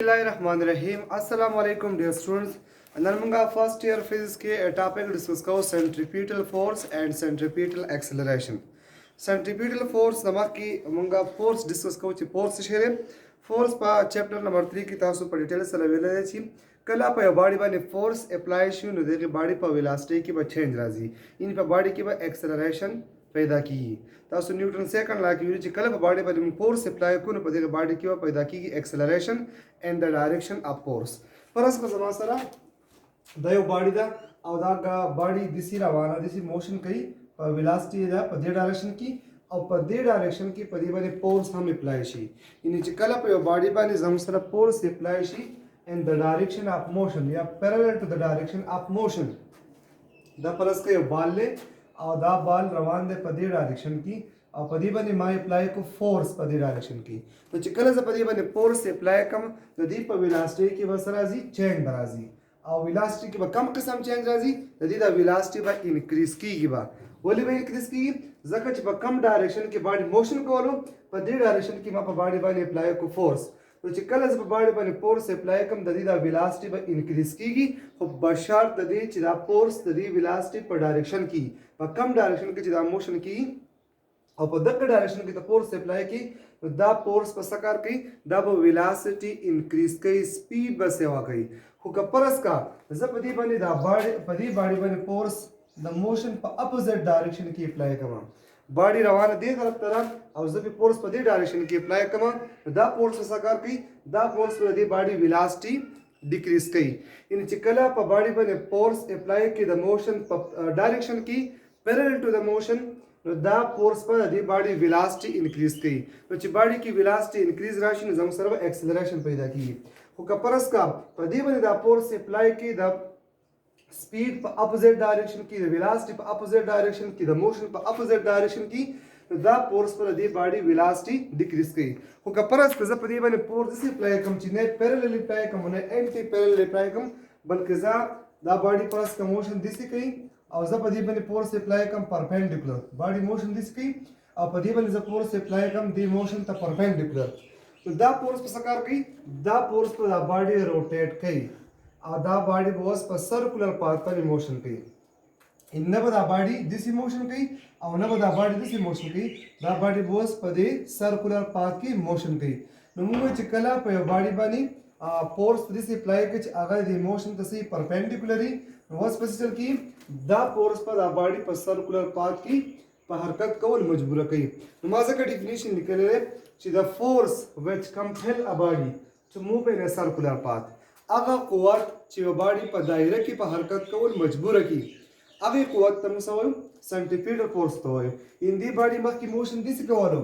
Bismillahirrahmanirrahim. Assalamu alaikum dear students. नर्मंगा first year physics के topic discuss करो centripetal force and centripetal acceleration. Centripetal force नमक की मंगा फोर्स डिस्कस करो फोर्स शेरे फोर्स पा चैप्टर नंबर 3 की तासु पर डिटेल से लेवल छी कला पे बॉडी बाने फोर्स अप्लाई शु न देखे बॉडी पर वेलोसिटी की ब चेंज राजी इन पे बॉडी की ब एक्सेलरेशन पैदा की तासु न्यूटन सेकंड ला की यूनिट कला पे बॉडी पर फोर्स अप्लाई को न पे देखे बॉडी की ब पैदा की acceleration and the direction of force परस का जमा सरा दयो बॉडी दा और दा बॉडी दिसी रवाना दिसी मोशन कई वेलोसिटी दा पदे डायरेक्शन की और पदे डायरेक्शन की पदी बने फोर्स हम अप्लाई शी इन चिकला पे बॉडी बने जम सर फोर्स अप्लाई शी in the direction of motion या parallel to the direction of motion द प्लस के बाल ले और दा बाल रवान दे पदे डायरेक्शन की और पदी बने माय अप्लाई को फोर्स पदे डायरेक्शन की तो चिकला से पदी बने फोर्स अप्लाई कम तो दी पर वेलोसिटी की बसराजी चेंज बराजी और वेलोसिटी की कम किस्म चेंज राजी यदि द वेलोसिटी बा इंक्रीज की बा वली बा इंक्रीज की जकच बा कम डायरेक्शन की बॉडी मोशन को लो पर दी डायरेक्शन की मा पर बॉडी बने अप्लाई को फोर्स तो चिकल से बॉडी बने फोर्स अप्लाई कम यदि द वेलोसिटी बा इंक्रीज की तो बशर्त यदि चिदा फोर्स यदि वेलोसिटी पर डायरेक्शन की पर कम डायरेक्शन की चिदा मोशन की और पर दक डायरेक्शन की तो फोर्स अप्लाई की तो द फोर्स पर सकार की द वेलोसिटी इंक्रीज की स्पीड बस सेवा की हुकपरस का जपदी बनी द बॉडी पदी बॉडी बने फोर्स द मोशन पर अपोजिट डायरेक्शन की अप्लाई कमा बॉडी रवाना दे तरफ और जब फोर्स पदी डायरेक्शन की अप्लाई कमा द फोर्स सकार की द फोर्स पर दी बॉडी वेलोसिटी डिक्रीज की इन चिकला पर बॉडी बने फोर्स अप्लाई की द मोशन डायरेक्शन की parallel to the motion the force पर दी बॉडी वेलोसिटी इंक्रीज की तो ची बॉडी की वेलोसिटी इंक्रीज राशि ने जम सर्व एक्सेलरेशन पैदा की हुकपरस का पदी बने द फोर्स अप्लाई की द स्पीड पर अपोजिट डायरेक्शन की द वेलोसिटी पर अपोजिट डायरेक्शन की द मोशन पर अपोजिट डायरेक्शन की द फोर्स पर दी बॉडी वेलोसिटी डिक्रीज की हुकपरस का पदी बने फोर्स से अप्लाई कम ची ने पैरेलल अप्लाई कम ने एंटी पैरेलल अप्लाई कम बल्कि जा द बॉडी पर का मोशन दिसी कई और जब पदी बने force apply come perpendicular body motion this की और पदी बने जब फोर्स अप्लाई कम दी मोशन त परपेंडिकुलर तो द फोर्स पर सकार की द फोर्स पर द बॉडी रोटेट की और द बॉडी वाज पर सर्कुलर पाथ पर मोशन की इन न द बॉडी दिस मोशन की और न द बॉडी दिस मोशन की द बॉडी वाज पर द सर्कुलर पाथ की मोशन की नमुगे चिकला पे बॉडी बनी फोर्स दिस अप्लाई के अगर द मोशन तसी परपेंडिकुलरली वो स्पेशल की द फोर्स पर द बॉडी पर सर्कुलर पाथ की पर हरकत को मजबूर की नमाज का डेफिनेशन निकले रे the force which compel a body to move in a circular path अगर कुव्वत ची बॉडी पर दायरे की पर हरकत को मजबूर की अगर कुव्वत तम सो सेंट्रीपिटल फोर्स तो इन दी बॉडी मक की मोशन दिस को वालो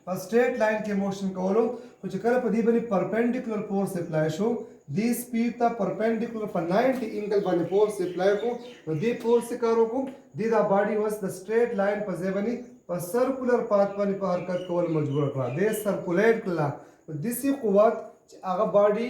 पर स्ट्रेट लाइन के मोशन को वालो कुछ कर पदी बनी परपेंडिकुलर फोर्स अप्लाई शो दी स्पीड ता परपेंडिकुलर पर 90 एंगल बने फोर्स अप्लाई को दी फोर्स से करो को दी द बॉडी वाज द स्ट्रेट लाइन पर जे बनी पर सर्कुलर पाथ बनी पर हरकत को मजबूर करा दे सर्कुलेट कला दिस कुव्वत अगर बॉडी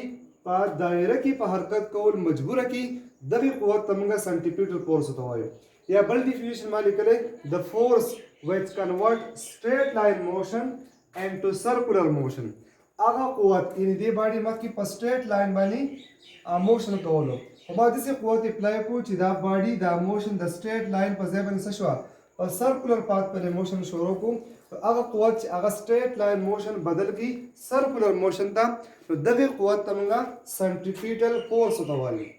पर दायरे की पर हरकत को मजबूर की दबी कुव्वत तमगा सेंट्रीपिटल फोर्स तो है या बल डेफिनेशन मा निकले the force which convert straight line motion into circular motion आगा कुव्वत इन दी बॉडी मक की पर स्ट्रेट लाइन बनी मोशन को लो बाद से कुव्वत अप्लाई को ची the body the motion the straight line पर जेबन सशवा और सर्कुलर पाथ पर मोशन शुरू को तो अगर कुव्वत अगर स्ट्रेट लाइन मोशन बदल की सर्कुलर मोशन था तो दबे कुव्वत तमगा सेंट्रीपिटल फोर्स तो वाली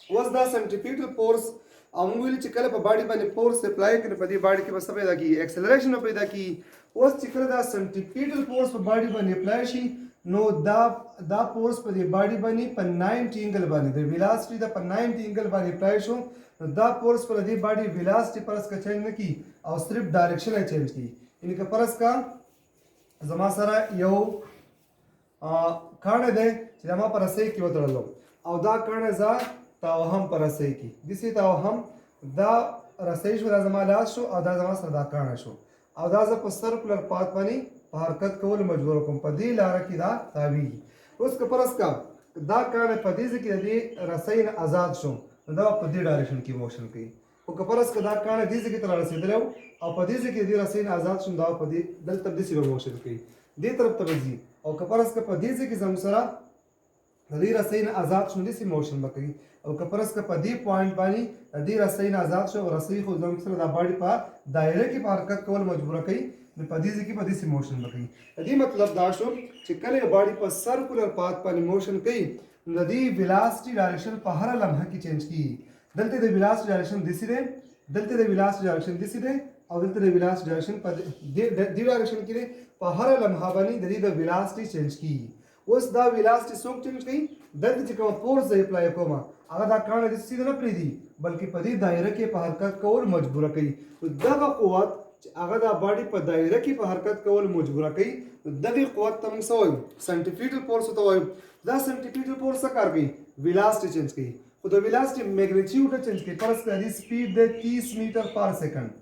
was the centripetal force अंगुल चिकल पर बॉडी बने फोर्स अप्लाई करने पर दी बॉडी के बस पैदा की एक्सेलरेशन पैदा की was चिकल द सेंट्रीपिटल फोर्स पर बॉडी बने apply she know the force पर दी बॉडी बनी पर 90 एंगल बने द वेलोसिटी द पर 90 एंगल बने अप्लाई शो द फोर्स पर दी बॉडी वेलोसिटी पर का चेंज न की और सिर्फ डायरेक्शन चेंज की इनका परस का जमा सारा यो काणे दे जमा पर से की वतड़ लो और दा काणे जा तावहम पर रसई की दिसी तावहम दा रसईश वदा जमा लाशो अदा जमा सदा काना शो अदा ज पर सर्कुलर पाथ बनी हरकत को मजबूर को पदी ला रखी दा तावी उसके परस का दा काने पदी से की दी रसई न आजाद शो दा पदी डायरेक्शन की मोशन की ओ कपरस का दा काने दी से की तरह रसी दलो और पदी से की दी रसई न आजाद शो दा पदी दल तब दिसी मोशन की दी तरफ तवजी और कपरस का पदी से की जमसरा د دې رسۍ نه آزاد شو داسې موشن به کوي او که فرض که په دې پوینټ باندې د دې رسۍ نه آزاد شو او رسۍ خو زموږ سره دا باډي په دایره کې په حرکت کول مجبوره کوي نو په دې ځای کې په داسې موشن به کوي د دې مطلب دا شو چې کله یو باډي په سرکولر پات باندې موشن کوي نو د دې ویلاسټي ډایرکشن په هره لمحه کې چینج کیږي دلته د ویلاسټي ډایرکشن داسې دی دلته د ویلاسټي ډایرکشن داسې دی او دلته د ویلاسټي ډایرکشن په دې ډایرکشن کې دی په هره لمحه باندې د دې د ویلاسټي چینج کیږي اوس دا ویلاسټي څوک چینج کوي دلته چې کوم فورس زه اپلای کوم هغه دا کاڼه داسې سیده نه پرېږدي بلکې په دې دایره کې په حرکت کول مجبوره کوي دغه قوت چې هغه دا باډي په دایره کې په حرکت کول مجبوره کوي دغه قوت ته موږ څه وایو سنټریفیوټل فورس ته وایو دا سنټریفیوټل فورس څه کار کوي ویلاسټي چینج کوي خو د ویلاسټي میګنیټیوډ چینج کوي فرض کړه د سپیډ د 30 میټر پر سکند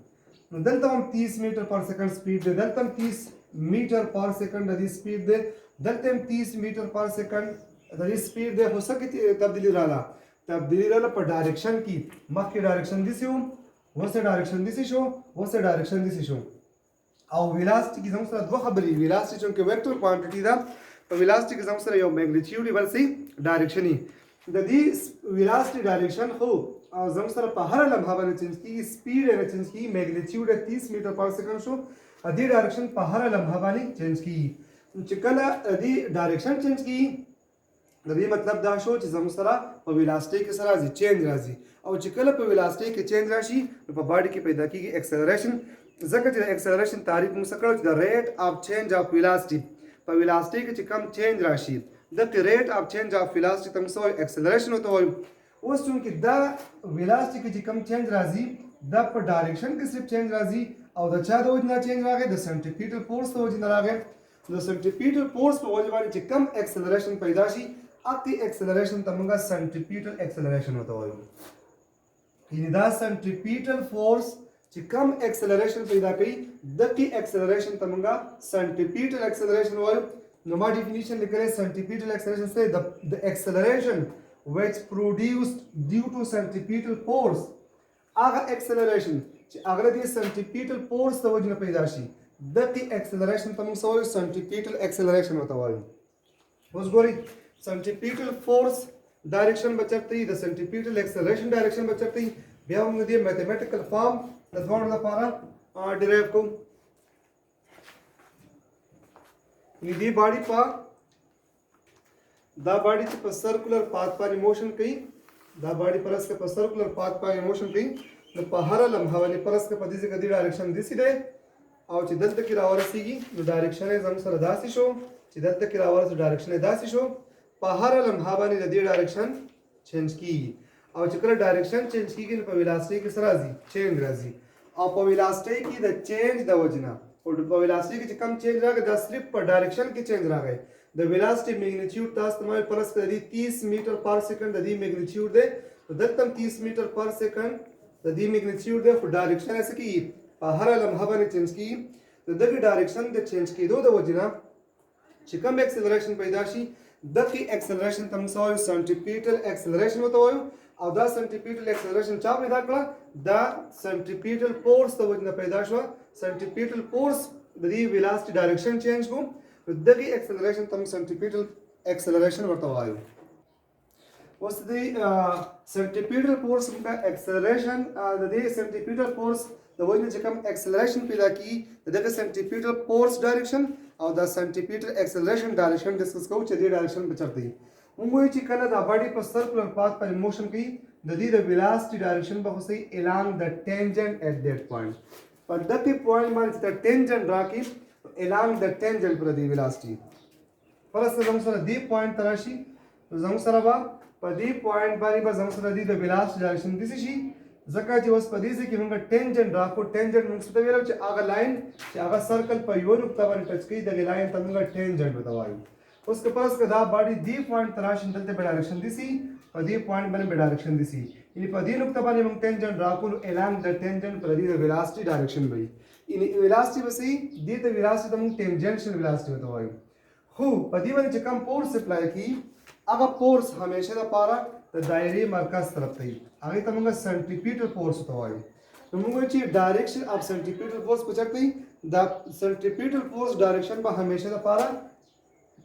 نو دلته هم 30 میټر پر سکند سپیډ دی دلته هم 30 میټر پر سکند د دې سپیډ دی دلته هم 30 میټر پر سکند د دې سپیډ دی خو څه کې تبدیلی راغله په ډایرکشن کې مخکې ډایرکشن داسې و وسه ډایرکشن داسې شو وسه ډایرکشن داسې شو او ویلاسټي کې زموږ سره دوه خبرې ویلاسټي چونکې ویکټور کوانټیټي ده په ویلاسټي کې زموږ سره یو میګنیټیوډ بل سي ډایرکشن د دې ویلاسټي ډایرکشن خو او زموږ سره په هر لمحه باندې چینج کیږي سپیډ یې چینج کیږي میګنیټیوډ 30 میټر پر سکند شو ا دې ډایرکشن په هر لمحه باندې چینج کیږي چې کله دې ډایرکشن چینج کیږي د دې مطلب دا شو چې زموږ سره په ویلاسټي کې سره راځي چینج راځي او چې کله په ویلاسټي کې چینج راشي نو په باډي کې پیدا کیږي اکسلریشن ځکه چې د اکسلریشن تعریف موږ څه کړو چې د ریټ اف چینج اف ویلاسټي په ویلاسټي کې چې کم چینج راشي د ریټ اف چینج اف ویلاسټي ته موږ اکسلریشن وته وایو اوس چونکې دا ویلاسټي کې چې کم چینج راځي دا په ډایرکشن کې صرف چینج راځي او د چا د وجه نه چینج راغی د سنټریپیټل فورس د وجه نه راغی د سنټریپیټل فورس په وجه باندې چې کم اکسلریشن پیدا شي اتی ایکسلریشن ته موږ سنټریپیټل ایکسلریشن وته وایو یعنی دا سنټریپیټل فورس چې کم ایکسلریشن پیدا کوي دغه ایکسلریشن ته موږ سنټریپیټل ایکسلریشن وایو نو ما ډیفینیشن لیکلې سنټریپیټل ایکسلریشن څه د ایکسلریشن which produced due to centripetal force هغه ایکسلریشن چې هغه د سنټریپیټل فورس ته وجه نه پیدا شي دغه ایکسلریشن ته موږ وایو سنټریپیټل ایکسلریشن وته وایو اوس ګورئ سنټریپیټل فورس ډایرکشن بچرته د سنټریپیټل ایکسلریشن ډایرکشن بچرته بیا موږ د میتھمیټیکل فارم د دوه لپاره ډیرایو کوو دې باډي په دا باډي چې په سرکولر پات باندې موشن کوي دا باډي پرس کې په سرکولر پات باندې موشن کوي نو په هر لمحه باندې پرس کې په دې ځای کې ډایرکشن داسې دی او چې دلته کې راورسیږي نو ډایرکشن یې زموږ سره داسې شو چې دلته کې راورسي ډایرکشن یې داسې شو په هر لمحه باندې د دې ډایرکشن چینج کیږي او چې کله ډایرکشن چینج کیږي نو په ویلاسټي کې سره راځي چینج راځي او په ویلاسټي کې د چینج د وجنه او په ویلاسټي کې چې کم چینج راغی دا صرف په ډایرکشن کې چینج راغی د ویلاسټي میګنیټیوډ تاسو ته پرس کړی 30 میټر پر سکند د دې میګنیټیوډ دی دلته 30 میټر پر سکند د دې میګنیټیوډ دی خو ډایرکشن یې څه کیږي په هر لمحه باندې چینج کیږي د دغه ډایرکشن د چینج کېدو د وجنه چې کوم ایکسلریشن پیدا شي دغه ایکسلریشن ته موږ وایو سنټریپیټل ایکسلریشن وته وایو او دا سنټریپیټل ایکسلریشن چا پیدا کړه دا سنټریپیټل فورس د وجنه پیدا شو سنټریپیټل فورس د دې ویلاسټي ډایرکشن چینج کوم دغه ایکسلریشن ته موږ سنټریپیټل ایکسلریشن ورته وایو اوس د سنټریپیټل فورس موږ ایکسلریشن د دې سنټریپیټل فورس د وجنه چې کوم ایکسلریشن پیدا کی دغه سنټریپیټل فورس ډایرکشن او دا سنټریپیټل ایکسلریشن ډایرکشن ډسکس کوو چې دې ډایرکشن بچرته وي موږ وایو چې کله دا باډي په سرکولر پات پر موشن کوي د دې د ویلاسټي ډایرکشن به هوسي along the tangent at that point په دغه پوینټ باندې د ټینجنټ راکې along the tangent پر دې ویلاسټي فرض زموږ سره دې پوینټ تراشي زموږ سره به په دې پوینټ باندې به زموږ سره دې د ویلاسټي ډایرکشن دي شي ځکه چې اوس په دې کې موږ ټینجنټ راکو ټینجنټ موږ څه ویلو چې هغه لاین چې هغه سرکل په یو نقطه باندې ټچ کوي دغه لاین ته موږ ټینجنټ وته وایو اوس که پرس دا باډي دې پوینټ تراشي دلته به ډایرکشن دي سي په دې پوینټ باندې به ډایرکشن دي سي یعنی په دې نقطه باندې موږ ټینجنټ راکو along the tangent پر دې د ویلاسټي ډایرکشن وي یعنی ویلاسټي به سي دې ته ویلاسټي ته موږ ټینجنشل ویلاسټي وته وایو خو په دې باندې چې کوم فورس اپلای کی هغه فورس همیشه لپاره د دایرې مرکز طرف ته وي هغه ته موږ سنټریپیټل فورس وته وایو نو موږ چې ډایرکشن اف سنټریپیټل فورس په چرته دا سنټریپیټل فورس ډایرکشن به همیشه لپاره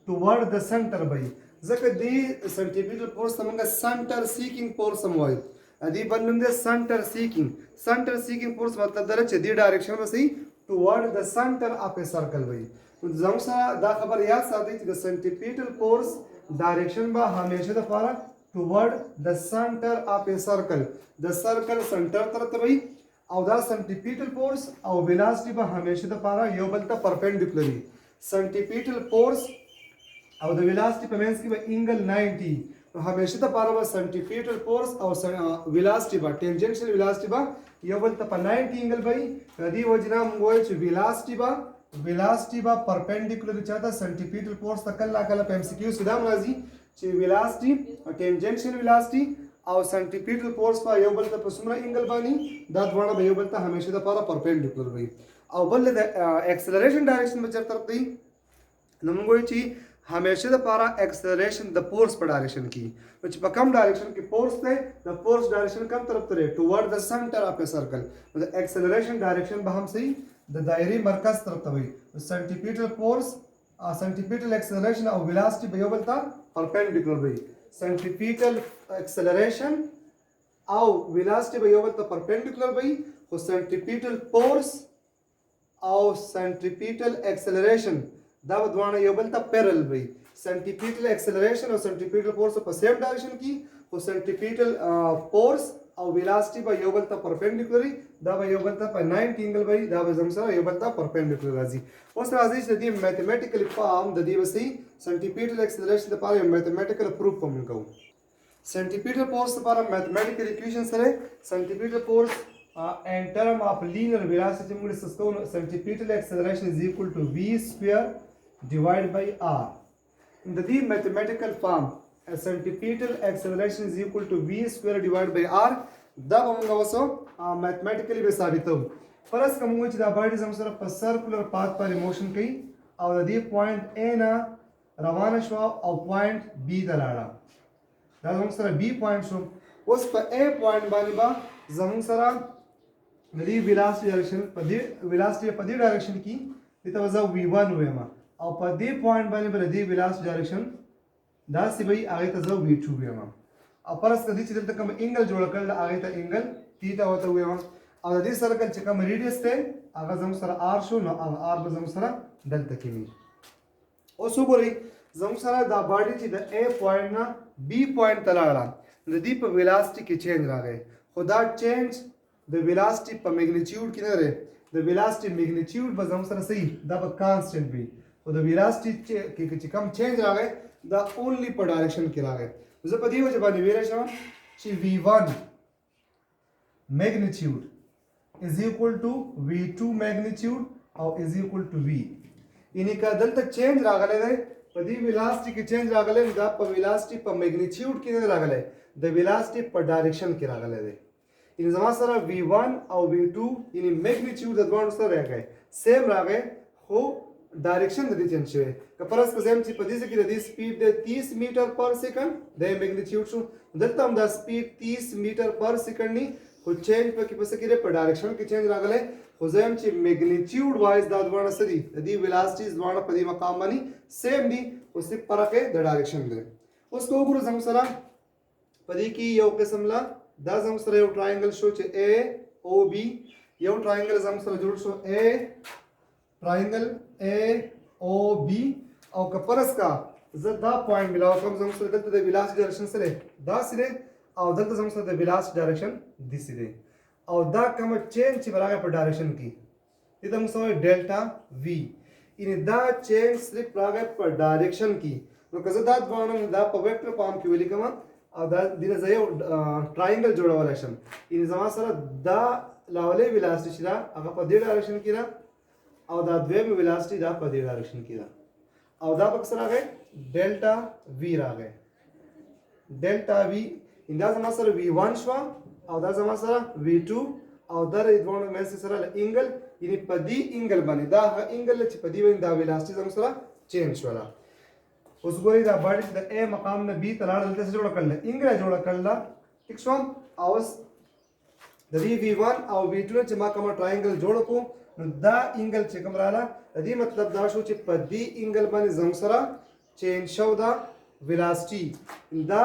ټوورډ د سنټر وي ځکه دې سنټریپیټل فورس ته موږ سنټر سیکینګ فورس هم وایو دې بل نوم دی سنټر سیکینګ فورس مطلب دا چې دې ډایرکشن به صحیح ټوورډ د سنټر اف ا سرکل وي زموږ سره دا خبر یاد ساتئ چې د سنټریپیټل فورس ډایرکشن به همیشه دپاره ټوورډ د سنټر اف ا سرکل د سرکل سنټر طرف ته وي او دا سنټریپیټل فورس او ویلاسټي به همیشه دپاره یو بل ته پرپینډیکولر وي سنټریپیټل فورس او د ویلاسټي په منځ کې به انګل 90 نو همیشه دپاره به سنټریپیټل فورس او ویلاسټي به ټینجنشل ویلاسټي به یو بل ته په 90 انګل به وي د دې وجې نه موږ وایو چې ویلاسټي به پرپینډیکولر چاته سنټریپیټل فورس ته کله کله په MCQ کې دا راځي چې ویلاسټي ټینجنشل ویلاسټي او سنټریپیټل فورس په یو بل ته په څومره انګل باندې دا دواړه به یو بل ته همیشه دپاره پرپینډیکولر وي او بل د اکسلریشن ډایرکشن به چېرته طرف دی نو موږ وایو چې همیشه دپاره اکسلریشن د فورس په ډایرکشن کې نو چې په کم ډایرکشن کې فورس دی د فورس ډایرکشن کم طرف ته دی ټوورډ د سنټر اف ا سرکل نو د اکسلریشن ډایرکشن به هم صحیح د دایرې مرکز طرف ته وي سنټریپیټل فورس سنټریپیټل اکسلریشن او ویلاسټي به یو بل ته پرپینډیکولر وي سنټریپیټل اکسلریشن او ویلاسټي به یو بل ته پرپینډیکولر وي خو سنټریپیټل فورس او سنټریپیټل اکسلریشن دا به دواړه یو بل ته پیرل وي سنټریپیټل اکسلریشن او سنټریپیټل فورس په سیم ډایرکشن کې خو سنټریپیټل فورس او ویلاسټي به یو بل ته پرپینډیکولر دا به یو بل ته په 90 انګل وي دا به زموږ سره یو بل ته پرپینډیکولر راځي اوس راځي چې د دې میتھمیټیکل فارم د دې وسې سنټریپیټل اکسلریشن لپاره یو میتھمیټیکل پروف هم کوو سنټریپیټل فورس لپاره میتھمیټیکل اکویشن سره سنټریپیټل فورس in term of linear velocity موږ ډسکس کوو centripetal acceleration is equal to v square divided by r in the mathematical form a centripetal acceleration is equal to v square divided by r دا موږ اوسو mathematically به ثابتو فرض کوم چې دا باډي زموږ سره په سرکولر پاث باندې موشن کوي او د دې پوینټ A نه روانه شو او پوینټ B ته لاړه دا زموږ سره B پوینټ شو اوس په A پوینټ باندې با زموږ سره د دې ویلاسټي ډایرکشن په دې ویلاسټي په دې ډایرکشن کې دته وځو v1 وایم او په دې پوینټ باندې په دې ویلاسټي ډایرکشن دا سی به هغه ته زو v2 وایم او پرس کدي چې دلته کوم انګل جوړ کړل هغه ته انګل θ وته وایم او د دې سرکل چې کوم ریډیوس ته هغه زموږ سره r شو نو r به زموږ سره دلته کې وي اوس وګورئ زموږ سره دا باډي چې د A پوینټ نه B پوینټ ته لاړه د دې په ویلاسټي کې چینج راغی خو دا چینج د ویلاسټي په میګنیټیوډ کې نه لري د ویلاسټي میګنیټیوډ به زموږ سره صحیح دا به کانسټنټ وي خو د ویلاسټي کې چې کم چینج راغی دا اونلی په ډایرکشن کې راغی زه په دې وجه باندې ویلی شم چې v1 magnitude is equal to v2 magnitude او is equal to v یعنی که دلته چینج راغلی دی په دې ویلاسټي کې چینج راغلی دا په ویلاسټي په میګنیټیوډ کې نه راغلی د ویلاسټي په ډایرکشن کې راغلی دی یعنی زما سره v1 او v2 یعنی میګنیټیوډ د دوه سره راغی سیم راغی خو ډایرکشن د دې چینج شوی که پرس په زم چې په دې کې د دې سپیډ د 30 میټر پر سیکنډ د میګنیټیوډ شو دلته هم دا سپیډ 30 میټر پر سیکنډ نه خو چینج پکې پس کې په ډایرکشن کې چینج راغلی خو زم چې میګنیټیوډ وایز دا دوه سره د دې ویلاسټیز دوه په دې مقام باندې سیم دي او صرف فرق د ډایرکشن دی اوس کو وګورو زموږ سره په دې کې یو قسم لا دا زموږ سره یو ټرایانګل شو چې AOB یو ټرایانګل زموږ سره جوړ شو ټرایانګل AOB او که فرض کا زه دا پوینټ ملاو کوم زموږ سره دلته د ویلاسټي ډایرکشن سره دا سره او دلته زموږ سره د ویلاسټي ډایرکشن د سره او دا کوم چینج چې راغی په ډایرکشن کې دې موږ سره ډیلټا V ان دا چینج صرف راغی په ډایرکشن کې نو که زه دا دوانم دا په ویکټر فارم کې ولیکم او دا دغه زه یو ټرایانګل جوړولای شم یعنی زما سره دا لاولې ویلاسټي چې دا هغه په دې ډایرکشن کې ده او دا دویم ویلاسټي دا په دې ډایرکشن کې ده او دا پکې سره راغی ډیلټا V راغی ډیلټا V دا زما سره v1 شو او دا زما سره v2 او دا دوه مې سره انګل یعنی په دې انګل باندې دا انګل چې په دې باندې دا ویلاسټي زما سره چینج شولا اوس ګورئ دا باډي د A مقام نه B ته لاړ دلته جوړ کړل انګل جوړ کړل ٹھیک شو اوس د دې v1 او v2 چې ما کوم ټرایانګل جوړ کو نو دا انګل چې کوم رااله د دې مطلب دا شو چې په دې انګل باندې زم سره چینج شو دا velocity دا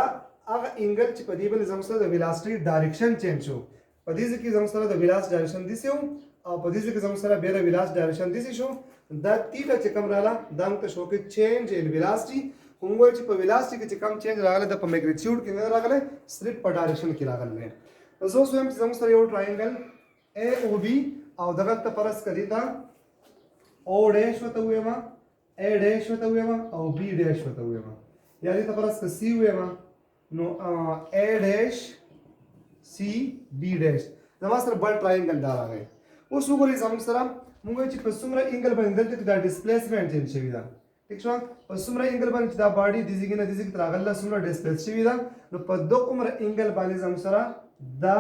هغه انګل چې په دې باندې زموږ سره د velocity ډایرکشن چینج شو په دې کې زموږ سره د velocity ډایرکشن دي سو او په دې کې زموږ سره به د velocity ډایرکشن دي شو دا تیټه چې کوم رااله دا موږ ته شو کې چینج ان velocity کوم وایي چې په velocity کې چې کوم چینج راغله د په میګنیټیوډ کې نه راغله صرف په ډایرکشن کې راغله زه اوس وایم چې زموږ سره یو ټرایانګل AOB او دغه ته پرس کړی دا O ډیش وته وایم A ډیش وته وایم او B ډیش وته وایم یا دې ته پرس ک C وایم نو A ډیش C B ډیش زموږ سره بل ټرایانګل دا راغی اوس وګورئ زموږ سره موږ چې په څومره انګل باندې دلته دا ډیسپلیسمنت چینج شوی دا ٹھیک شو په څومره انګل باندې دا باډي د زیګنه د زیګ تراغله څومره ډیسپلیس شوی دا نو په دوه عمر انګل باندې زموږ سره دا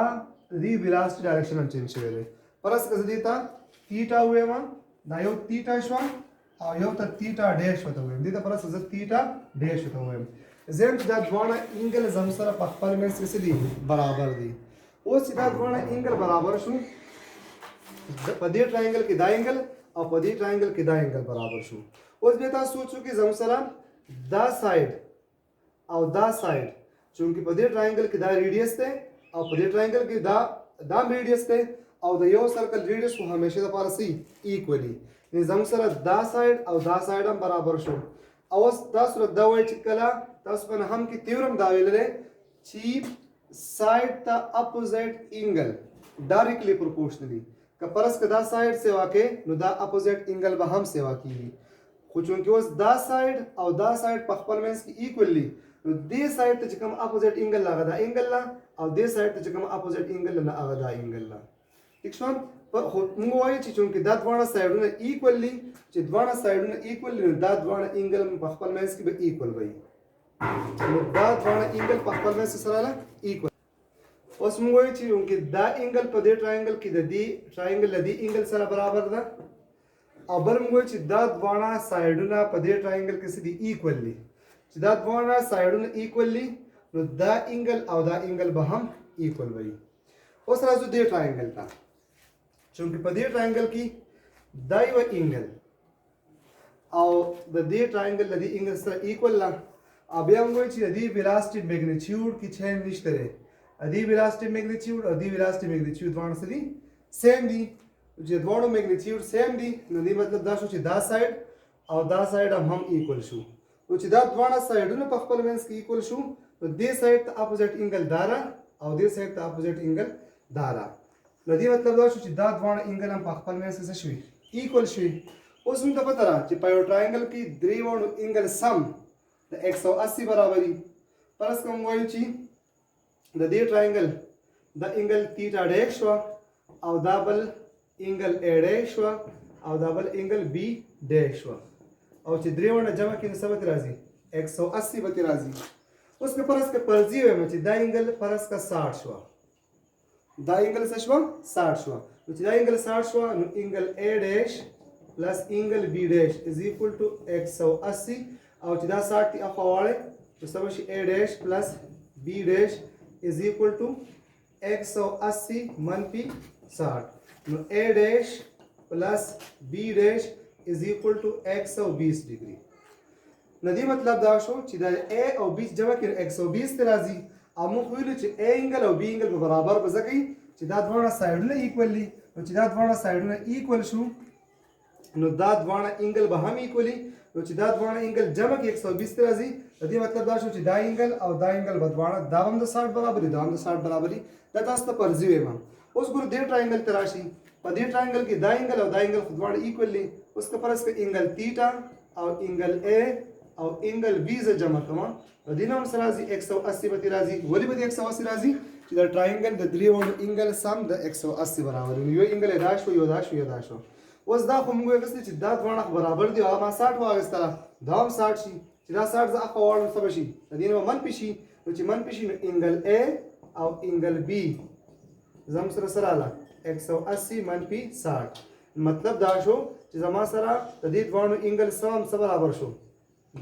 ری velocity ډایرکشن چینج شوی دی پرس که زه دې ته تیټا وایم دا یو تیټا شو او یو ته تیټا ډیش وته وایم دې ته پرس زه تیټا ډیش وته وایم زم چې دا دوه انګل زموږ سره په خپل منځ کې دي برابر دي اوس چې دا دوه انګل برابر شو په دې ټرایانګل کې دا انګل او په دې ټرایانګل کې دا انګل برابر شو اوس به تاسو سوچو چې زموږ سره دا ساید او دا ساید چونکه په دې ټرایانګل کې دا ریډیس ده او په دې ټرایانګل کې دا ریډیس ده او د یو سرکل ریډیس خو همیشه د پاره سي ایکوالي زموږ سره دا ساید او دا ساید هم برابر شو او تاسو دا وایي چې کله تاسو په هم کې تیورم دا ویل لري چې ساید ته اپوزیټ انګل ډایرکټلی پروپورشنلی که پرس که دا ساید سیوا کې نو دا اپوزیټ انګل به هم سیوا کیږي خو چونکه اوس دا ساید او دا ساید په خپل منځ کې ایکوالي نو دې ساید ته چې کوم اپوزیټ انګل لاغه دا انګل لا او دې ساید ته چې کوم اپوزیټ انګل لا هغه دا انګل لا ٹھیک شو موږ وایو چې چونکه دا دواړه سایډونه ایکوالي چې دواړه سایډونه ایکوالي نو دا دواړه انګل په خپل منځ کې به ایکوال وي نو دا دواړه انګل په خپل منځ سره ایکوال اوس موږ وایو چې چونکه دا انګل په دې ټرایانګل کې د دې ټرایانګل د دې انګل سره برابر ده او بل موږ چې دا دواړه سایډونه په دې ټرایانګل کې دي ایکوالي چې دا دواړه سایډونه ایکوالي نو دا انګل او دا انګل به هم ایکوال وي اوس راځو دې ټرایانګل ته چونکه په دې ټرایانګل کې دا یو انګل او د دې ټرایانګل د دې انګل سره ایکوال لا او بیا موږ چې د دې velocity میګنیټیوډ کې چینج نشته لري دې velocity میګنیټیوډ او دې velocity میګنیټیوډ دوه څه دي سیم دي چې دوه میګنیټیوډ سیم دي نو دې مطلب دا شو چې دا سایډ او دا سایډ هم ایکوال شو او چې دا دوه سایډونه په خپل منځ کې ایکوال شو نو دې سایډ ته اپوزیټ انګل دارا او دې سایډ ته اپوزیټ انګل دارا نو دې مطلب دا شو چې دا دوه انګل هم په خپل منځ کې څه شوي ایکوال شوي اوس موږ ته پته را چې په یو ټرایانګل کې درې وړو انګل سم د 180 برابر دي پرس کوم وایو چې د دې ټرایانګل د انګل تیټا ډیش شو او دا بل انګل A ډیش شو او دا بل انګل B ډیش شو او چې درې وړه جمع کړي نو څه به راځي 180 به راځي اوس که پرس که پرځي وایم چې دا انګل پرس کا 60 شو دا انګل څه شو 60 شو نو چې دا انګل 60 شو نو انګل A ډیش پلس انګل B ډیش از ایکوال ټو 180 او چې دا 60 تی اخواړه نو څه به شي A ډیش پلس B ډیش is equal to 180 منفی 60 نو A ډیش پلس B ډیش is equal to 120 ډیګري نو دې مطلب دا شو چې دا A او B جمع کړي 120 ته راځي او موږ ویلو چې A انګل او B انګل په برابر به ځکه چې دا دوه سایډونه ایکوالي نو چې دا دوه سایډونه ایکوال شو نو دا دوه انګل به هم ایکوالي نو چې دا دوه انګل جمع کې 120 ته راځي د دې مطلب دا شو چې دا انګل او دا انګل به دوه دا هم د 60 برابر دي دا هم د 60 برابر دي دا تاسو ته پرځي وایم اوس ګور دې ټرایانګل ته راشي په دې ټرایانګل کې دا انګل او دا انګل خو دوه ایکوالي اوس که پرس کې انګل تیټا او انګل A او انګل B ز جمع کوم د دې نوم سره راځي 180 به راځي ولی به 180 راځي چې دا ټرایانګل د درې وړو انګل سم د 180 برابر دی یو انګل دا شو یو دا شو یو دا شو اوس دا خو موږ وکړل چې دا دوه برابر دي او ما 60 واغستله دا هم 60 شي چې دا 60 زه اخواړم څه به شي د دې نو منفي شي نو چې منفي شي نو انګل A او انګل B زم سره سره لا 180 منفي 60 مطلب دا شو چې زما سره د دې دوه انګل سم څه برابر شو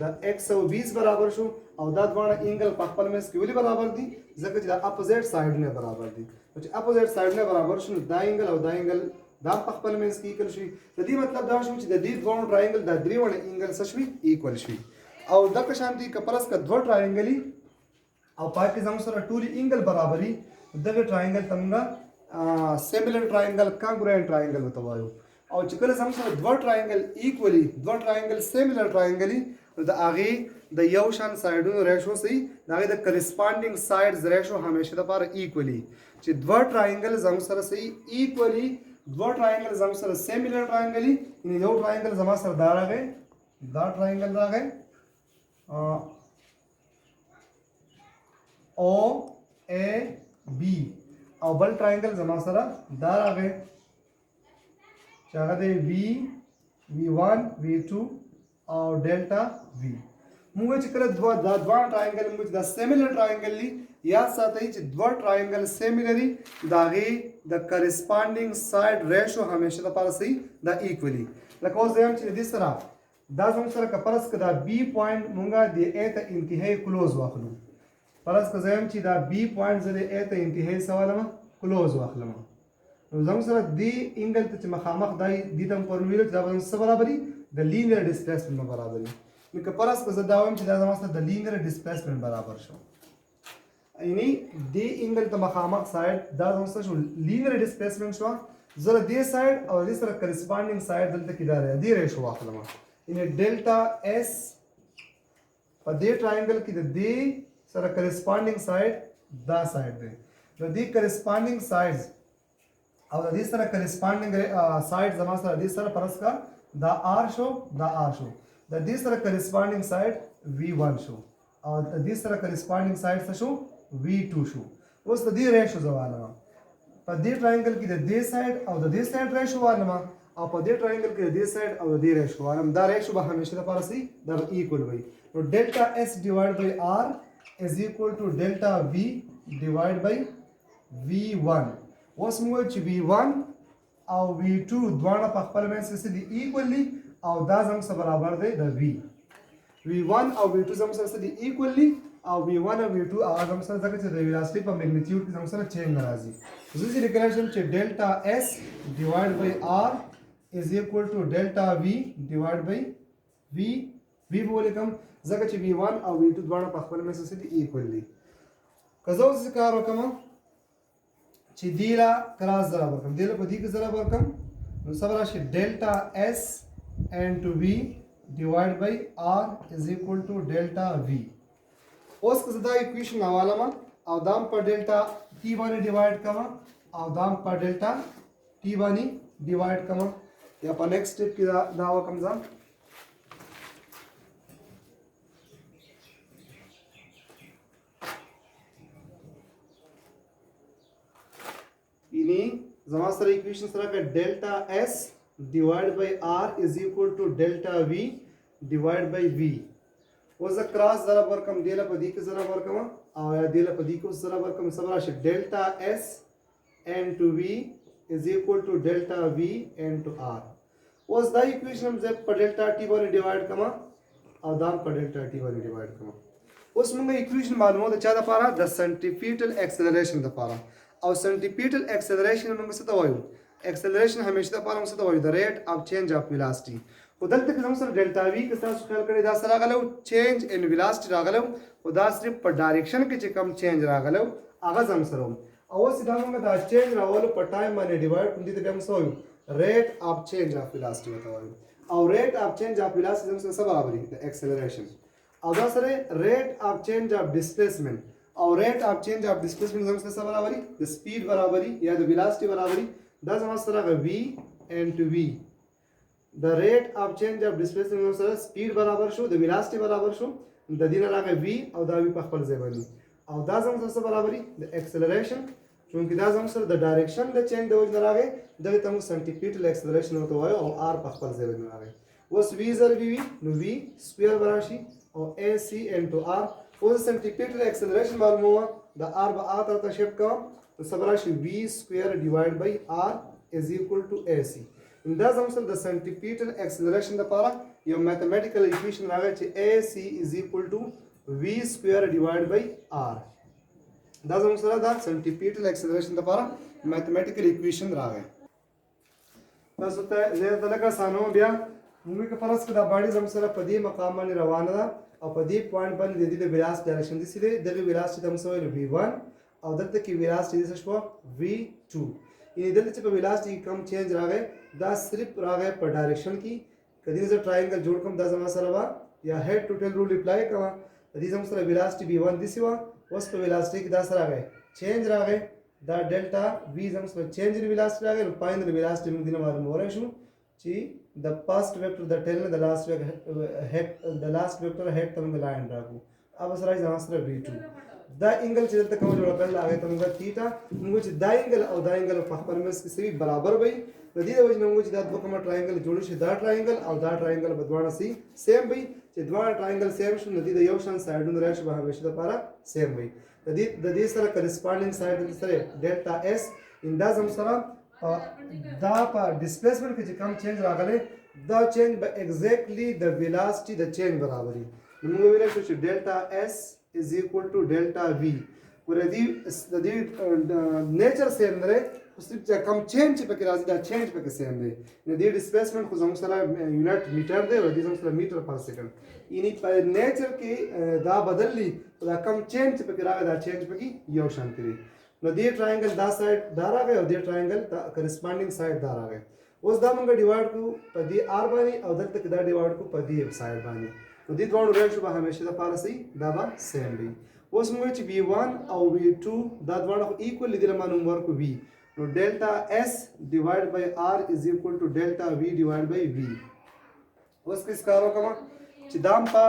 د 120 برابر شو او دا دوه انګل په خپل منځ کې ولې برابر دي ځکه چې دا اپوزیټ سایډونه برابر دي چې اپوزیټ سایډونه برابر شنو دا انګل او دا انګل دا په خپل منځ کې ایکوال شي د دې مطلب دا شو چې د دې دوه ټرایانګل د درې وړ انګل څه شوي ایکوال شوي او دغه شانتي که پرس که دوه ټراینګلي او پای کې زموږ سره ټولي انګل برابري دغه ټراینګل ته موږ سیملر ټراینګل کانګروئنټ ټراینګل ورته وایو او چې کله زموږ سره دوه ټراینګل ایکوالي دوه ټراینګل سیملر ټراینګلي د هغې د یو شان سایډونو ریشو صحیح د هغې د کرسپانډینګ سایډز ریشو همیشه دپاره ایکوالي چې دوه ټراینګل زموږ سره صحیح ایکوالي دوه ټراینګل زموږ سره سیملر ټراینګلي یعنې یو ټراینګل زما سره دا راغی دا ټراینګل راغی او ا بی او بل ټراینګل زما سره دا راغی چې هغه دی V1 V2 او ډیلټا V موږ چې کله دوه ټراینګل موږ دا سیملر ټراینګل لی یاد ساتئ چې دوه ټراینګل سیملري د هغې د کرسپانډینګ سایډ ریشو همیشه دپاره صحیح دا ایکوالي لکه اوس وایم چې د دې سره دا زموږ سره که فرض که دا بی پوینټ موږ د ا ته انتهایی کلوز واخلو فرض که زه وایم چې دا بی پوینټ زه د ا ته انتهایی څه والمه کلوز واخلم نو زموږ سره دې انګل ته چې مخامخ دی دې ته هم پرون ویلو چې دا به زموږ څه برابري د لینیر ډسپلیسمنټ برابري نو که فرض که زه دا وایم چې دا زما سره د لینیر ډسپلیسمنټ برابر شو یعنی دې انګل ته مخامخ سایډ دا زموږ سره شو لینیر ډسپلیسمنټ شوه زه د دې سایډ او دې سره کرسپانډینګ سایډ دلته کې دا دی دې ریشو واخلم یعنی ډیلټا اس په دې ټراینګل کې د دې سره کرسپانډینګ سایډ دا سایډ دی د دې کرسپانډینګ سایډز او د دې سره کرسپانډینګ سایډ زما سره دې سره فرض کا دا آر شو دا آر شو د دې سره کرسپانډینګ سایډ V1 شو او د دې سره کرسپانډینګ سایډ څه شو V2 شو اوس د دې ریشو زه والم په دې ټراینګل کې د دې سایډ او د دې سایډ ریشو والم او په دې ټراینګل کې د دې سایډ او د دې ریشو والم دا ریشو به همیشه دپاره صحیح دا به ایکول وي نو ډیلټا اس ډیوایډ بای آر از ایکول ټو ډیلټا V ډیوایډ بای V1 اوس موږ چې V1 او V2 دواړه په خپل منځ کې دي ایکولی او دا زموږ سره برابر دی د V1 او V2 زموږ سره دي ایکولی او V1 او V2 هغه زموږ سره ځکه چې د ویلاسټي په میګنیټیوډ کې زموږ سره چینج نه راځي زه چې لیکلی شم چې ډیلټا S ډیوایډ بای R is equal to delta V divided by V به ولیکم ځکه چې V1 او V2 دواړه په خپل منځ کې دي ایکولی که زه اوس کار وکړم چې دی لا کراس ضرب ورکړم دی له په دې کې ضرب ورکړم نو څه به راشي ډیلټا S into V divided by R is equal to delta V اوس که زه دا اکویشن راوالم او دا هم په ډیلټا T باندې ډیوایډ کوم او دا هم په ډیلټا T باندې ډیوایډ کوم یا په نیکسټ سټیپ کې دا وکړم ځه یعنی زما سره اکویشن سره که ډیلټا S divided by R is equal to delta V divided by V اوس زه کراس ضرب ورکړم دې له په دې کې ضرب ورکړم او یا دې له په دې کې اوس ضرب ورکړم څه به راشي ډیلټا S into V is equal to delta V into R اوس دا اکویشن زه په ډیلټا T باندې ډیوایډ کړم او دا په ډیلټا T باندې ډیوایډ کړم اوس موږ اکویشن معلومه ده چا دپاره د سنټریپیټل ایکسلریشن دپاره او سنټریپیټل ایکسلریشن موږ څه ته وایو ایکسلریشن همیشه دپاره موږ څه ته وایو د ریټ اف چینج اف ویلاسټي خو دلته کې زموږ سره ډیلټا وي که تاسو خیال کړئ دا سره راغلی چینج ان ویلاسټي راغلی خو دا صرف په ډایرکشن کې چې کم چینج راغلی هغه زموږ سره و او اوس دا موږ دا چینج راولو په ټایم باندې ډیوایډ کړو دې ته بیا موږ څه وایو ریټ اف چینج اف ویلاسټي ورته وایو او ریټ اف چینج اف ویلاسټي زموږ سره څه برابر دي د ایکسلریشن او دا سره ریټ اف چینج اف ډسپلیسمنټ او ریټ اف چینج اف ډسپلیسمنټ زموږ سره څه برابري د سپیډ برابري یا د ویلاسټي برابري دا زموږ سره V into V د ریټ اف چینج اف ډسپلیسمنټ زموږ سره سپیډ برابر شو د ویلاسټي برابر شو د دې نه راغی V او دا V په خپل ځای باندې او دا زموږ سره څه برابري د ایکسلریشن چونکې دا زموږ سره د ډایرکشن د چینج د وجې نه راغی دغې ته موږ سنټریپیټل ایکسلریشن ورته وایو او R په خپل ځای باندې راغی اوس V ضرب V نو V سکویر به راشي او AC into R اوس سنټریپیټل ایکسلریشن معلوموه د R به R طرف ته شفټ کوم نو څه به راشي V سکویر ډیوایډ بای R is equal to AC دا زموږ سره د سنټریپیټل ایکسلریشن لپاره یو میتھمیټیکل ایکویشن راغی چې AC is equal to V سکویر ډیوایډ بای R دا زموږ سره د سنټریپیټل ایکسلریشن لپاره میتھمیټیکل ایکویشن راغی تاسو ته زه د لکه سانو بیا موږ که فرض کړه دا باډي زموږ سره په دې مقام باندې روانه ده او په دې پوینټ باندې د دې د ویلاسټي ډایرکشن دي سره دغه ویلاسټي ته موږ ویل v1 او دلته کې ویلاسټي دي څه شو v2 یعنی دلته چې په ویلاسټي کم چینج راغی دا صرف راغی په ډایرکشن کې کدی زه ټرایانګل جوړ کوم دا زما سره وا یا هډ ټو ټیل رول اپلای کوم د دې زما سره ویلاسټي v1 دي سوا اوس په ویلاسټي کې دا سره راغی چینج راغی دا ډیلټا v زما سره چینج ان ویلاسټي راغی نو فائنل ویلاسټي موږ دینه معلوم ورای شو چې the first vector the tail the last vector head ته موږ لاین راغو अब سره زما سره v2 دا انګل چې دلته کوم جوړ کړل هغه ته موږ تیتا موږ چې دا انګل او دا انګل په خپل منځ کې سوي برابر وي د دې وجه موږ چې دا دوه کومه ټرایانګل جوړ شي دا ټرایانګل او دا ټرایانګل بدوانه سي سیم وي چې دوه ټرایانګل سیم شو نو د یو شان سایډونو راشي به همیشه لپاره سیم وي د دې سره کرسپانډینګ سایډ سره ډیلټا اس ان دا زم سره دا په ډیسپلیسمنت کې چې کم چینج راغلی دا چینج به ایگزیکټلی د ویلاسټي د چینج برابري موږ ویل شو چې ډیلټا اس is equal to delta v ور دې د دې نیچر سیم لري خو صرف چې کم چینج پکې راځي دا چینج پکې سیم دی نو دې ډیسپلیسمنت خو زموږ سره یونټ میټر دی او دې زموږ سره میټر پر سیکنډ یعنی په نیچر کې دا بدللی دا کم چینج پکې راغی دا چینج پکې یو شان دی نو دې ټرایانګل دا سایډ دا راغی او دې ټرایانګل دا کرسپانډینګ سایډ دا راغی اوس دا موږ ډیوایډ کو په دې ار باندې او دلته کې دا ډیوایډ کو په دې سایډ باندې نو دې دوه ریشو به همیشه د پاره سي دا به سیم وي اوس موږ چې v1 او v2 دا دوه ایکوال دي له معلوم ورکو v نو ډیلټا s ډیوایډ بای r از ایکوال ټو ډیلټا v ډیوایډ بای v اوس کیس کارو کوم چې دام په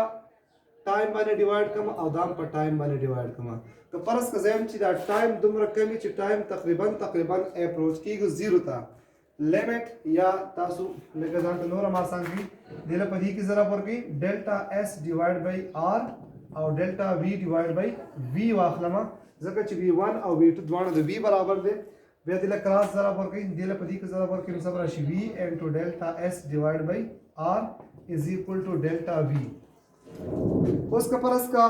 ټایم باندې ډیوایډ کوم او دام په ټایم باندې ډیوایډ کوم که فرض کزم چې دا ټایم دومره کمی چې ټایم تقریبا اپروچ کیږي 0 ته لیمټ یا تاسو لکه ځان ته نور ما څنګه دله په دې کې ضرب ورکړي ډیلټا s ډیوایډ بای r او ډیلټا v ډیوایډ بای v واخلمه ځکه چې v1 او v2 دواړه د v برابر دي بیا دله کراس ضرب ورکړي دله په دې کې ضرب ورکړي نو سم راشي v انټو ډیلټا s ډیوایډ بای r از ایکوال ټو ډیلټا v اوس کا پرس کا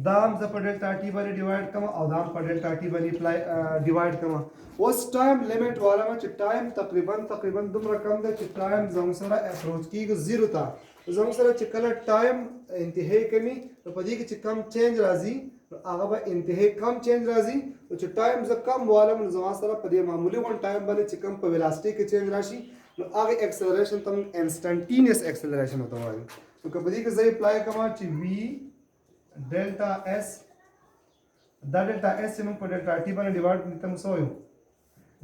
دام ز په ډیلټا टी باندې ډیوایډ کوم او دام په ډیلټا टी باندې اپلای ډیوایډ کوم اوس ټایم لیمټ والا ما چې ټایم تقریبا دومره کم دی چې ټایم زموږ سره اپروچ کیږي 0 ته زموږ سره چې کله ټایم انتهایی کمی نو په دې کې چې کم چینج راځي هغه به انتهایی کم چینج راځي او چې ټایم ز کم والا نو زموږ سره په دې معمولی ون ټایم باندې چې کم په ویلاسټي کې چینج راشي نو هغه اکسلریشن تم انسټنټینیس اکسلریشن وته وایي نو په دې کې زه اپلای کوم چې v ډیلټا s دا ډیلټا s چې موږ په ډیلټا t باندې ډیوایډ کړی ته موږ سوې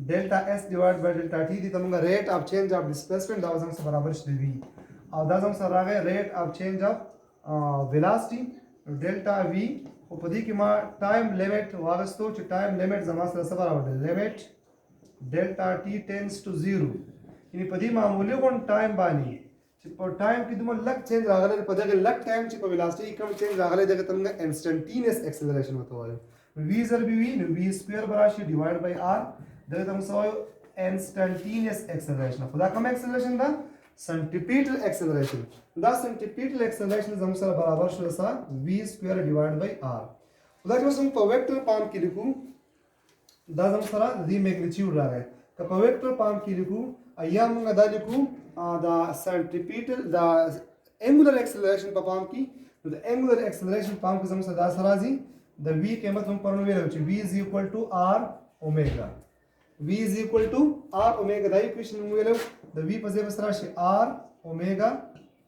ډیلټا s ډیوایډ بای ډیلټا t دي ته موږ ریټ اف چینج اف ډیسپلیسمنت دا زموږ سره برابر شي v او دا زموږ سره راغی ریټ اف چینج اف ویلاسټي ډیلټا v او په دې کې ما ټایم لیمټ واغستو چې ټایم لیمټ زموږ سره سره برابر دی لیمټ ډیلټا t ټینډز ټو 0 یعنی په دې معمولی غون ټایم باندې چې په ټایم کې دومره لک چینج راغلی په دغه لک ټایم چې په ویلاسټي کم چینج راغلی دغه ته موږ انسټنټینیس اکسلریشن وته وایو v ضرب v نو v سکوير براشي ډیوایډ بای r دغه ته موږ وایو انسټنټینیس اکسلریشن خدا کوم اکسلریشن دا سنټریپیټل اکسلریشن دا سنټریپیټل اکسلریشن زموږ سره برابر شو سره v سکوير ډیوایډ بای r خدا چې موږ په ویکټر فارم کې لیکو دا زموږ سره د میګنیټیوډ راغی که په ویکټر فارم کې لیکو ایا موږ دا لیکو دا سنټریپیټل دا انګولر اکسلریشن په فارم کې نو د انګولر اکسلریشن فارم کې زموږ سره دا سره راځي د v قیمت هم پرونو ویلو چې v is equal to r omega v is equal to r omega دا اکویشن موږ ویلو د v په ځای سره شي r omega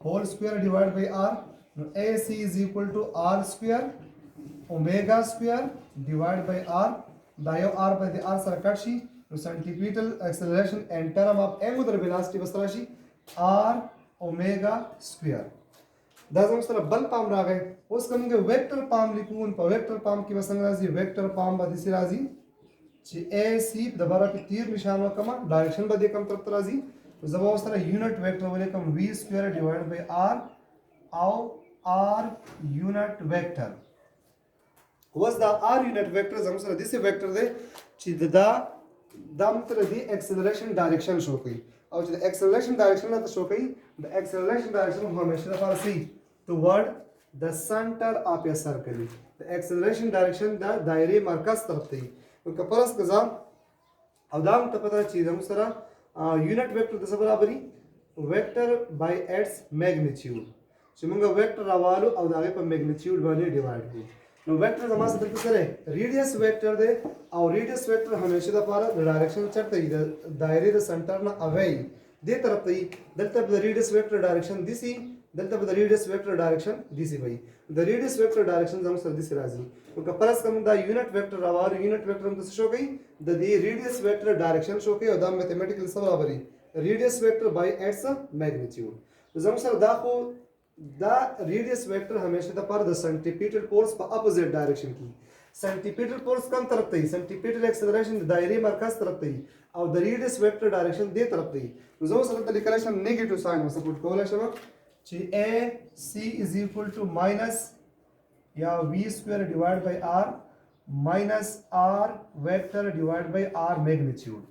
whole square divided by r نو ac is equal to r square omega square divided by r دا یو r په دې r سره کټ شي نو سنټریپیټل اکسلریشن ان ټرم اف انګولر ویلاسټي بس راشي r omega square دا زموږ سره بل پام راغی اوس کومه ویکټر پام لیکو په ویکټر پام کې وسنګ راځي ویکټر پام باندې سي راځي چې AC د بره په تیر نشان وکما ډایرکشن به کوم طرف راځي زما سره یونټ ویکټر ولیکم v سکوير ډیوایډ بای r او r یونټ ویکټر اوس دا r یونټ ویکټر زما سره دسه ویکټر دی چې دا دم تر دې اکسلریشن ډایرکشن شو کوي او چې د اکسلریشن ډایرکشن ته شو کوي د اکسلریشن ډایرکشن همیشه لپاره سي ټورډ د سنټر اف ا سرکل د اکسلریشن ډایرکشن د دایره مرکز طرف ته نو کپرس کزا او دا ته پته چې زموږ سره یونټ ویکټر د څه برابرۍ ویکټر بای اټس میګنیټیوډ چې موږ ویکټر راوالو او د هغې په میګنیټیوډ باندې ډیوایډ کړو. نو ویکټر زما سره دلته سره ریډیس ویکټر دی او ریډیس ویکټر همیشه دپاره د ډایرکشن چېرته وي د دایرې د سنټر نه اوی دې طرف ته وي. دلته به د ریډیس ویکټر ډایرکشن داسې دلته به د ریډیس ویکټر ډایرکشن داسې وي. د ریډیس ویکټر ډایرکشن زموږ سره داسې راځي. نو که فرض کوم دا یونټ ویکټر راوالو یونټ ویکټر هم څه شو کوي د دې ریډیس ویکټر ډایرکشن شو کوي او دا میتھمیټیکل څه برابر وي ریډیس ویکټر بای اټس میګنیټیوډ. زموږ سره دا خو دا ریډیس ویکټر همیشه دپاره د سنټریپیټل فورس په اپوزیټ ډایرکشن کې سنټریپیټل فورس کوم طرف ته وي سنټریپیټل ایکسلریشن د دایرې مرکز طرف ته وي او د ریډیس ویکټر ډایرکشن دې طرف ته وي. نو زه اوس دلته لیکلی شم نیګیټیو ساین سپورټ کولی شم چې A C is equal to minus یا V square divided by R minus R vector divided by R magnitude.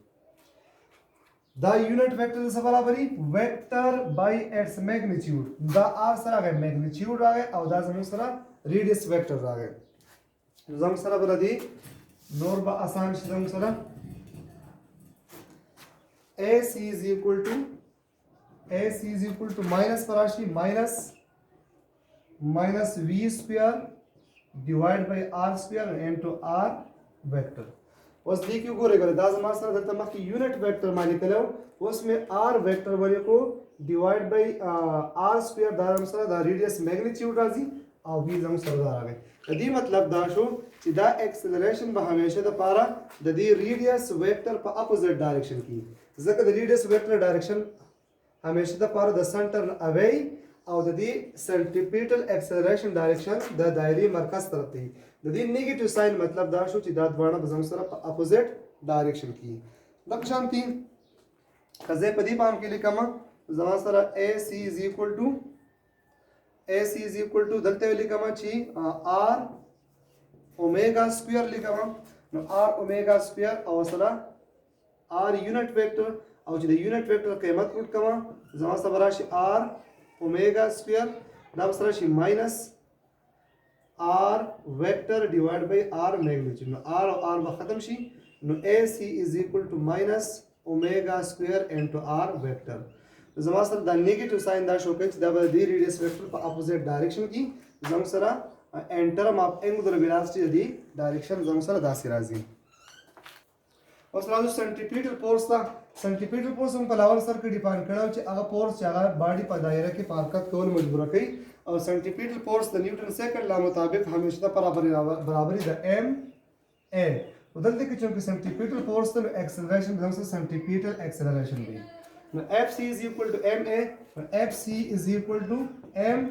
دا یونٹ ویکٹر څه برابري ویکٹر بای اټس میګنیټیوډ. دا آر سره راغی میګنیټیوډ راغی او دا زموږ سره ریډیس ویکٹر راغی. زموږ سره به دی نور به آسان شي. زموږ سره AC is equal to minus پر راشي minus V square divided by R square into R vector. اوس دې کې وګورئ دا زما سره دلته مخکې یونټ ویکټر ما لیکلی و اوس مې آر ویکټر ولیکو ډیوایډ بای آر سکویر دا زموږ سره دا ریډیس میګنیټیوډ راځي او وی زموږ سره دا راغی. د دې مطلب دا شو چې دا ایکسلریشن به همیشه دپاره د دې ریډیس ویکټر په اپوزیټ ډایرکشن کې ځکه د ریډیس ویکټر ډایرکشن همیشه دپاره د سنټر نه اوی او د دې سنټریپیټل ایکسلریشن ډایرکشن د دایرې مرکز طرف ته وي. د دې نیگیټیو ساين مطلب دا شو چې دا دواړه به زموږ سره په اپوزیټ ډایرکشن کې دغه شانتي که زه په دې پام کې لیکم زما سره AC is equal to دلته لیکم چې R اومیگا سکویر لیکم نو R اومیگا سکویر او سره R یونټ ویکټر او چې د یونټ ویکټر قیمت پروت کوم زما سره راشي R اومیگا سکویر دا سره شي ماینس R vector divided by R magnitude. نو R او R به ختم شي نو AC is equal to minus omega square into R vector. زما سره دا نیگیټیو ساين دا شو کوي چې دا به د ریډیس ویکټر په اپوزیټ ډایرکشن کې زموږ سره ان ټرم اف انګولر ویلاسټي د ډایرکشن زموږ سره داسې راځي. اوس راځو سنټریپیټل فورس ته. سنټریپیټل فورس هم په لاول سر کې ډیفاین کړو چې هغه فورس چې هغه باډي په دایره کې په حرکت کول مجبور کوي او سنټریپیټل فورس د نیوټن سیکنډ لا مطابق همیشه د برابري د ام ا ودلته کې چې سنټریپیټل فورس ته ایکسلریشن د سنټریپیټل ایکسلریشن دی نو FC is equal to MA FC is equal to M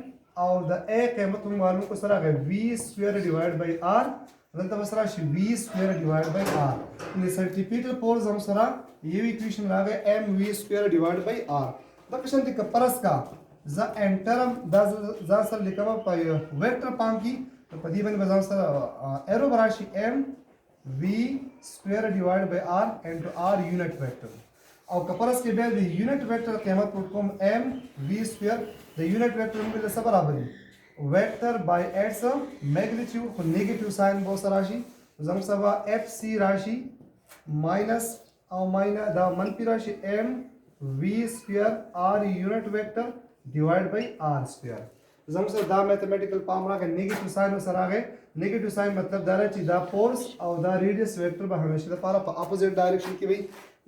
او د A قیمت هم معلوم کو سره V square divided by R دلته به سره شي V square divided by R. نو سنټریپیټل فورس هم سره یو ایکویشن راغی MV square divided by R. دا کوشن دې کپرس کا ز انټرم دا ځان سره لیکم په ویکټر پام کې په دې باندې ځان سره ایرو براشي MV square divided by R into R unit vector. او کپرس کې به د یونټ ویکټر قیمت پروت کوم MV square د یونټ ویکټر موږ له څه برابر دی vector by its magnitude خو نیگیټیو ساين به سره راشي زموږ سره FC راشي ماینس او ماینس دا منفي راشي MV square R unit vector divided by R square. زموږ سره دا میتھمیټیکل فارم راغی نیگیټیو ساين سره راغی. نیگیټیو ساين مطلب دا چې دا فورس او دا ریډیس ویکټر به همیشه لپاره په اپوزیټ ډایرکشن کې وي.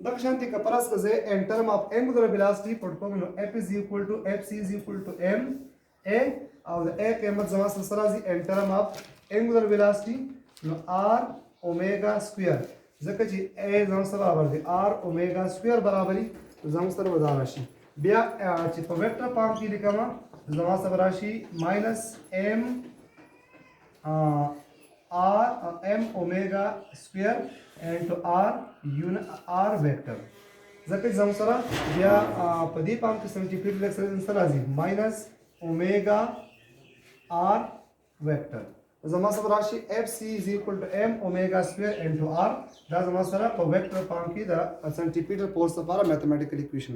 دغه شانتي کپرس که زه ان ټرم اف انګولر ویلاسټي پټ کوم نو F is equal to FC is equal to M A او د A قیمت زما سره راځي ان ټرم اف انګولر ویلاسټي نو R اومیگا سکویر ځکه چې A زما سره برابر دی R اومیگا سکویر برابرۍ زما سره ودا راشي. بیا چې په ویکټر فارم کې لیکم زما سره راشي ماینس M M omega square into R vector. ځکه زموږ سره بیا په دې پام کې سنټریپیټل ایکسلریشن سره راځي ماینس اومیگا R vector. زما سره راشي FC is equal to M omega square into R. دا زما سره په ویکټر فارم کې د سنټریپیټل فورس لپاره میتھمیټیکل ایکویشن